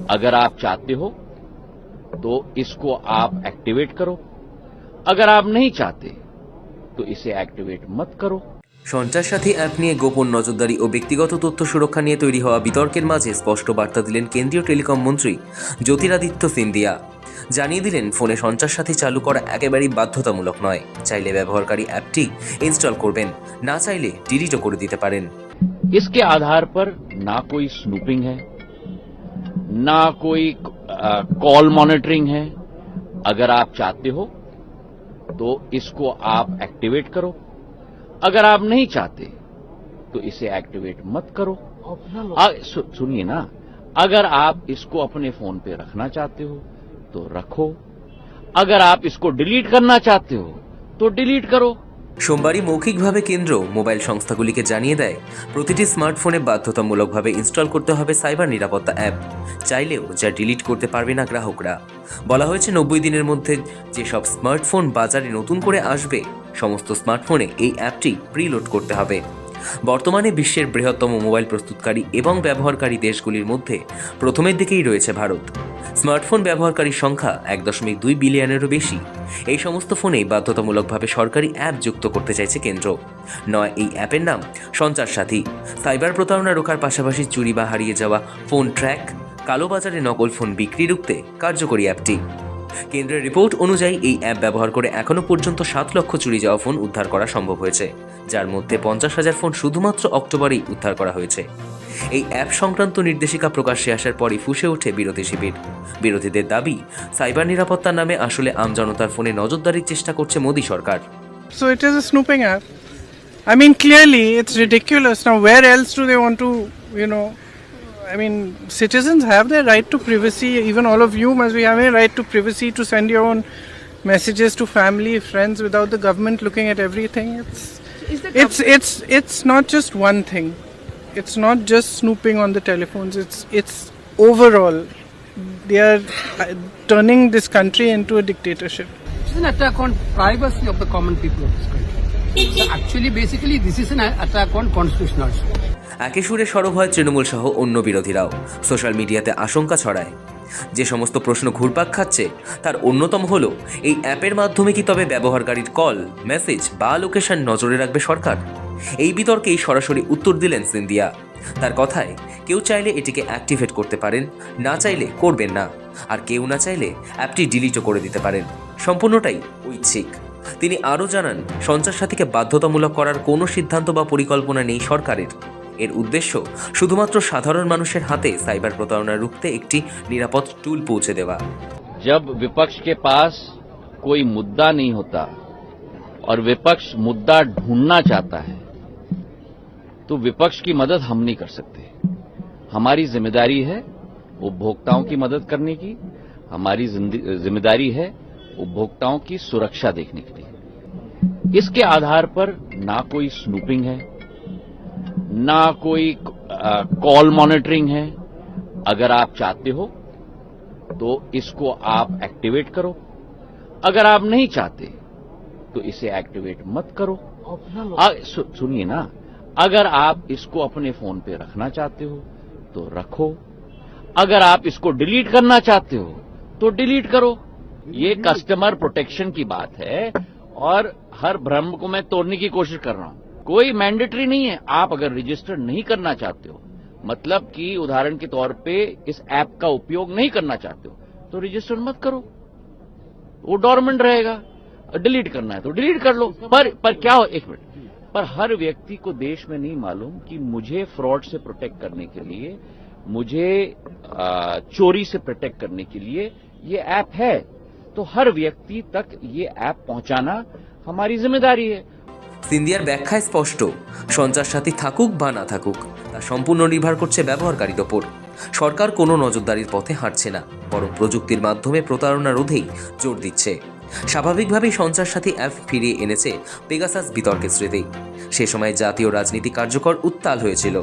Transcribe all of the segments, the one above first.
अगर आप चाहते हो तो इसको आप एक्टिवेट करो, अगर आप नहीं चाहते तो इसे एक्टिवेट मत करो। সঞ্চার সাথী অ্যাপ নিয়ে গোপন নজরদারি ও ব্যক্তিগত তথ্য সুরক্ষা নিয়ে তৈরি হওয়া বিতর্কের মাঝে স্পষ্ট বার্তা দিলেন কেন্দ্রীয় টেলিকম মন্ত্রী জ্যোতিরাদিত্য সিন্ধিয়া। জানিয়ে দিলেন, ফোনে সঞ্চার সাথী চালু করা একেবারেই বাধ্যতামূলক নয়। চাইলে ব্যবহারকারী অ্যাপটি ইনস্টল করবেন, না চাইলে ডিলিটও করে দিতে পারেন। इसके आधार पर ना कोई स्नूपिंग है, ना कोई कॉल मॉनिटरिंग है। अगर आप चाहते हो तो इसको आप एक्टिवेट करो, अगर आप नहीं चाहते तो इसे एक्टिवेट मत करो। सुनिए ना, अगर आप इसको अपने फोन पे रखना चाहते हो तो रखो, अगर आप इसको डिलीट करना चाहते हो तो डिलीट करो। সোমবারই মৌখিকভাবে কেন্দ্র মোবাইল সংস্থাগুলিকে জানিয়ে দেয়, প্রতিটি স্মার্টফোনে বাধ্যতামূলকভাবে ইনস্টল করতে হবে সাইবার নিরাপত্তা অ্যাপ। চাইলেও যা ডিলিট করতে পারবে না গ্রাহকরা। বলা হয়েছে 90 দিনের মধ্যে যেসব স্মার্টফোন বাজারে নতুন করে আসবে, সমস্ত স্মার্টফোনে এই অ্যাপটি প্রিলোড করতে হবে। বর্তমানে বিশ্বের বৃহত্তম মোবাইল প্রস্তুতকারী এবং ব্যবহারকারী দেশগুলির মধ্যে প্রথমের দিকেই রয়েছে ভারত। স্মার্টফোন ব্যবহারকারীর সংখ্যা 1.2 বিলিয়নেরও বেশি। এই সমস্ত ফোনেই বাধ্যতামূলকভাবে সরকারি অ্যাপ যুক্ত করতে চাইছে কেন্দ্র। নয়, এই অ্যাপের নাম সঞ্চার সাথী। সাইবার প্রতারণা রোখার পাশাপাশি চুরি বা হারিয়ে যাওয়া ফোন ট্র্যাক, কালোবাজারে নকল ফোন বিক্রি রুখতে কার্যকরী অ্যাপটি। কেন্দ্রের রিপোর্ট অনুযায়ী এই অ্যাপ ব্যবহার করে এখনও পর্যন্ত 7 লক্ষ চুরি যাওয়া ফোন উদ্ধার করা সম্ভব হয়েছে, যার মধ্যে 50,000 ফোন শুধুমাত্র অক্টোবরেই উদ্ধার করা হয়েছে। এই অ্যাপ সংক্রান্ত নির্দেশিকা প্রকাশ্যে আসার পরই ফুঁসে ওঠে বিরোধী শিবির। বিরোধীদের দাবি, সাইবার নিরাপত্তার নামে আসলে আমজনতার ফোনে নজরদারির চেষ্টা করছে মোদী সরকার। So it is a snooping app. I mean, clearly it's ridiculous. Now, where else do they want to, I mean, citizens have their right to privacy. Even all of you must be having a right to privacy to send your own messages to family, friends, without the government looking at everything. It's not just one thing. It's not just snooping on the telephones. It's overall. They are turning this country into a dictatorship. It's an attack on privacy of the common people of this country. So actually, basically, this is an attack on constitution also. একে সুরে সরব হয় তৃণমূল সহ অন্য বিরোধীরাও। Social মিডিয়াতে আশঙ্কা ছড়ায়, যে সমস্ত প্রশ্ন ঘুরপাক খাচ্ছে তার অন্যতম হলো, এই অ্যাপের মাধ্যমে কি তবে ব্যবহারকারীর কল, মেসেজ বা লোকেশন নজরে রাখবে সরকার? এই বিতর্কেই সরাসরি উত্তর দিলেন সিন্ধিয়া। তার কথায়, কেউ চাইলে এটিকে অ্যাক্টিভেট করতে পারেন, না চাইলে করবেন না, আর কেউ না চাইলে অ্যাপটি ডিলিটও করে দিতে পারেন। সম্পূর্ণটাই ঐচ্ছিক। তিনি আরও জানান, সঞ্চার সাথীকে বাধ্যতামূলক করার কোনো সিদ্ধান্ত বা পরিকল্পনা নেই সরকারের। এর উদ্দেশ্য শুধুমাত্র সাধারণ মানুষের হাতে সাইবার প্রতারণা রুখতে একটি নিরাপদ টুল পৌঁছে দেওয়া। जब विपक्ष के पास कोई मुद्दा नहीं होता और विपक्ष मुद्दा ढूंढना चाहता है तो विपक्ष की मदद हम नहीं कर सकते। हमारी जिम्मेदारी है उपभोक्ताओं की मदद करने की, हमारी जिम्मेदारी है उपभोक्ताओं की सुरक्षा देखने के लिए। इसके आधार पर ना कोई स्नूपिंग है, ना कोई कॉल मॉनिटरिंग है। अगर आप चाहते हो तो इसको आप एक्टिवेट करो, अगर आप नहीं चाहते तो इसे एक्टिवेट मत करो। सुनिए ना, अगर आप इसको अपने फोन पे रखना चाहते हो तो रखो, अगर आप इसको डिलीट करना चाहते हो तो डिलीट करो। ये कस्टमर प्रोटेक्शन की बात है और हर भ्रम को मैं तोड़ने की कोशिश कर रहा हूं। कोई मैंडेटरी नहीं है। आप अगर रजिस्टर नहीं करना चाहते हो, मतलब कि उदाहरण के तौर पे इस ऐप का उपयोग नहीं करना चाहते हो तो रजिस्टर मत करो, वो डोरमेंट रहेगा। डिलीट करना है तो डिलीट कर लो। पर क्या हो, एक मिनट, पर हर व्यक्ति को देश में नहीं मालूम कि मुझे फ्रॉड से प्रोटेक्ट करने के लिए, मुझे चोरी से प्रोटेक्ट करने के लिए ये ऐप है, तो हर व्यक्ति तक ये ऐप पहुंचाना हमारी जिम्मेदारी है। সিন্ধিয়ার ব্যাখ্যায় স্পষ্ট, সঞ্চার সাথী থাকুক বা না থাকুক, তা সম্পূর্ণ নির্ভর করছে ব্যবহারকারীর ওপর। সরকার কোনো নজরদারির পথে হাঁটছে না, বরং প্রযুক্তির মাধ্যমে প্রতারণা রোধেই জোর দিচ্ছে। স্বাভাবিকভাবেই সঞ্চার সাথী অ্যাপ ফিরিয়ে এনেছে পেগাসাস বিতর্কের স্মৃতি। সে সময় জাতীয় রাজনীতি কার্যকর উত্তাল হয়েছিল।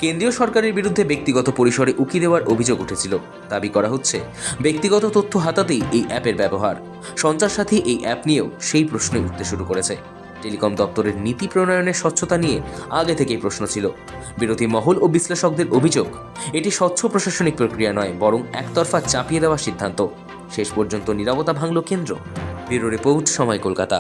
কেন্দ্রীয় সরকারের বিরুদ্ধে ব্যক্তিগত পরিসরে উকি দেওয়ার অভিযোগ উঠেছিল। দাবি করা হচ্ছে, ব্যক্তিগত তথ্য হাতাতেই এই অ্যাপের ব্যবহার। সঞ্চার সাথী এই অ্যাপ নিয়েও সেই প্রশ্নই উঠতে শুরু করেছে। টেলিকম দপ্তরের নীতি প্রণয়নের স্বচ্ছতা নিয়ে আগে থেকেই প্রশ্ন ছিল। বিরোধী মহল ও বিশ্লেষকদের অভিযোগ, এটি স্বচ্ছ প্রশাসনিক প্রক্রিয়া নয়, বরং একতরফা চাপিয়ে দেওয়ার সিদ্ধান্ত। শেষ পর্যন্ত নীরবতা ভাঙল কেন্দ্র। ব্যুরো রিপোর্ট, সময়, কলকাতা।